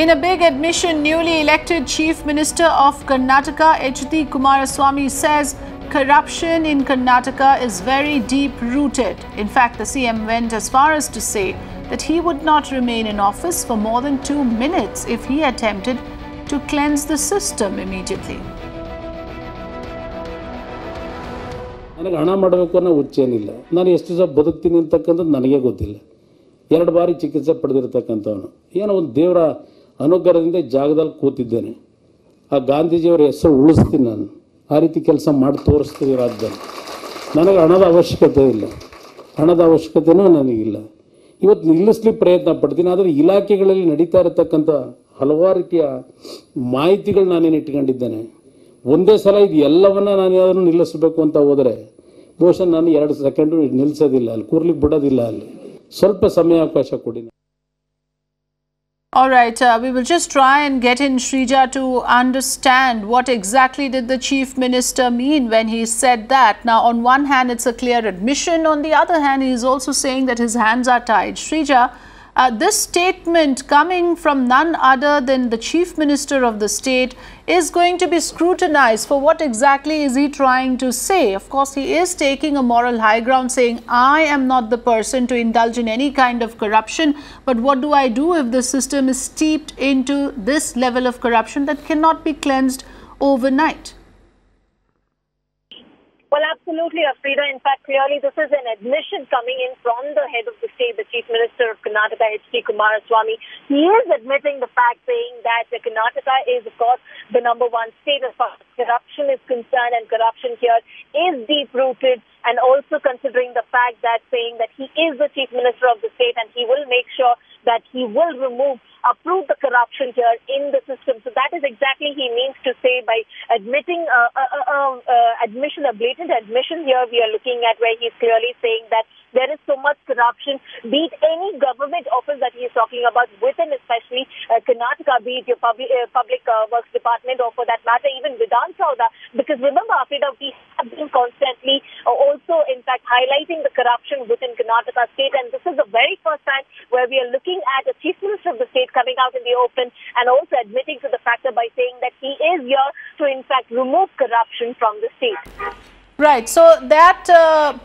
In a big admission, newly elected Chief Minister of Karnataka, Kumaraswamy says corruption in Karnataka is very deep-rooted. In fact, the CM went as far as to say that he would not remain in office for more than 2 minutes if he attempted to cleanse the system immediately. ನನಗೆ ಹಣ ಮಾಡಬೇಕು ಅನ್ನೋ ಹುಚ್ಚೇನಿಲ್ಲ. ನಾನು ಎಷ್ಟು ದಿವಸ ಬದುಕ್ತೀನಿ ಅಂತಕ್ಕಂಥದ್ದು ನನಗೆ ಗೊತ್ತಿಲ್ಲ. 2 ಬಾರಿ ಚಿಕಿತ್ಸೆ ಪಡೆದಿರತಕ್ಕಂಥವನು. ಏನೋ ಒಂದು ದೇವರ ಅನುಗ್ರಹದಿಂದ ಜಾಗದಲ್ಲಿ ಕೂತಿದ್ದೇನೆ. ಆ ಗಾಂಧೀಜಿಯವರ ಹೆಸರು ಉಳಿಸ್ತೀನಿ ನಾನು. ಆ ರೀತಿ ಕೆಲಸ ಮಾಡಿ ತೋರಿಸ್ತೀನಿ ರಾಜ್ಯದಲ್ಲಿ. ನನಗೆ ಹಣದ ಅವಶ್ಯಕತೆ ಇಲ್ಲ. ಹಣದ ಅವಶ್ಯಕತೆಯೂ ನನಗಿಲ್ಲ. ಇವತ್ತು ನಿಲ್ಲಿಸಲಿಕ್ಕೆ ಪ್ರಯತ್ನ ಪಡ್ತೀನಿ. ಆದರೆ ಇಲಾಖೆಗಳಲ್ಲಿ ನಡೀತಾ ಇರತಕ್ಕಂಥ ಹಲವಾರು ರೀತಿಯ ಮಾಹಿತಿಗಳು ನಾನೇನು ಇಟ್ಕೊಂಡಿದ್ದೇನೆ. ಒಂದೇ ಸಲ ಇದು ಎಲ್ಲವನ್ನ ನಾನು ಯಾವ್ದನ್ನು ನಿಲ್ಲಿಸಬೇಕು ಅಂತ ಹೋದರೆ ಬಹುಶಃ ನಾನು 2 ಸೆಕೆಂಡು ನಿಲ್ಲಿಸೋದಿಲ್ಲ, ಅಲ್ಲಿ ಕೂರ್ಲಿಕ್ಕೆ ಬಿಡೋದಿಲ್ಲ. ಅಲ್ಲಿ ಸ್ವಲ್ಪ ಸಮಯಾವಕಾಶ ಕೊಡಿ. All right, we will just try and get in Shrija to understand what exactly did the Chief Minister mean when he said that. Now, on one hand, it's a clear admission. On the other hand, he is also saying that his hands are tied. Shrija, this statement coming from none other than the Chief Minister of the state is going to be scrutinized. For what exactly is he trying to say? Of course, he is taking a moral high ground, saying, I am not the person to indulge in any kind of corruption. But what do I do if the system is steeped into this level of corruption that cannot be cleansed overnight? Well, absolutely, Afrida. In fact, clearly this is an admission coming in from the head of the state, the Chief Minister of Karnataka, Kumaraswamy. He is admitting the fact, saying that Karnataka is, of course, the #1 state as far as corruption is concerned, and corruption here is deep-rooted, and also considering the fact that saying that he is the Chief Minister of the state and he will make sure that he will uproot the corruption here in the system. So that is exactly he means to say by admitting a blatant admission here we are looking at, where he's clearly saying that there is so much corruption, be it any government office that he is talking about within, especially Karnataka, be it your public works department, or for that matter even Vidhan Sauda. Because remember, Afrida, we have been constantly also in fact highlighting the corruption within Karnataka state, and this is the very first time where we are looking at a Chief Minister of the state coming out in the open and also admitting to the factor by saying that he is here to in fact remove corruption from the state. Right, so that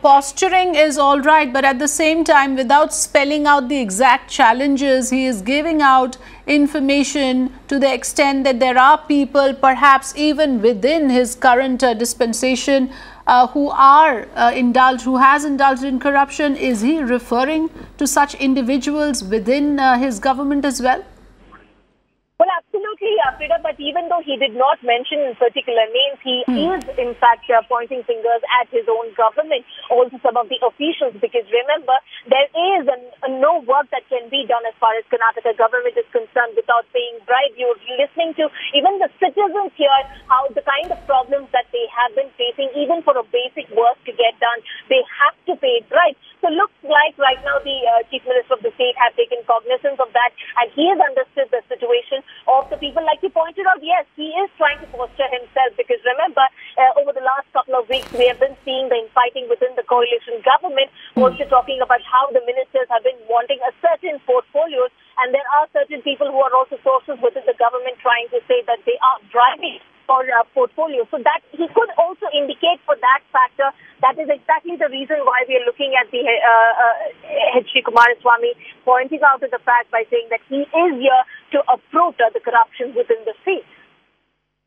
posturing is all right, but at the same time, without spelling out the exact challenges, he is giving out information to the extent that there are people, perhaps even within his current dispensation, who has indulged in corruption. Is he referring to such individuals within his government as well? Well, absolutely, Afrida, but even though he did not mention in particular names, he is in fact pointing fingers at his own government, also some of the officials, because remember, there is no work that can be done as far as Karnataka government is concerned without paying bribe. You're listening to even the citizens here, how the kind of problems that they have been facing, even for a basic work to get done, they have to pay bribe. So looks like right now the Chief Minister of the state has taken cognizance of that, and he has understood the situation of the people. Like you pointed out, yes, he is trying to posture himself, because remember, over the last couple of weeks, we have been seeing the infighting within the coalition government, also talking about how the ministers have been wanting a certain portfolios, and there are certain people who are also sources within the government trying to say that they are driving for portfolio. So that he could also indicate for that factor. That is exactly the reason why we are looking at the Kumaraswamy pointing out to the fact by saying that he is here to uproot the corruption within the state.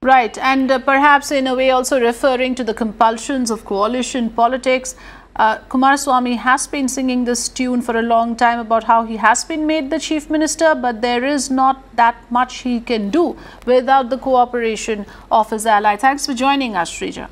Right, and perhaps in a way also referring to the compulsions of coalition politics. Kumaraswamy has been singing this tune for a long time about how he has been made the Chief Minister, but there is not that much he can do without the cooperation of his ally. Thanks for joining us, Shrija.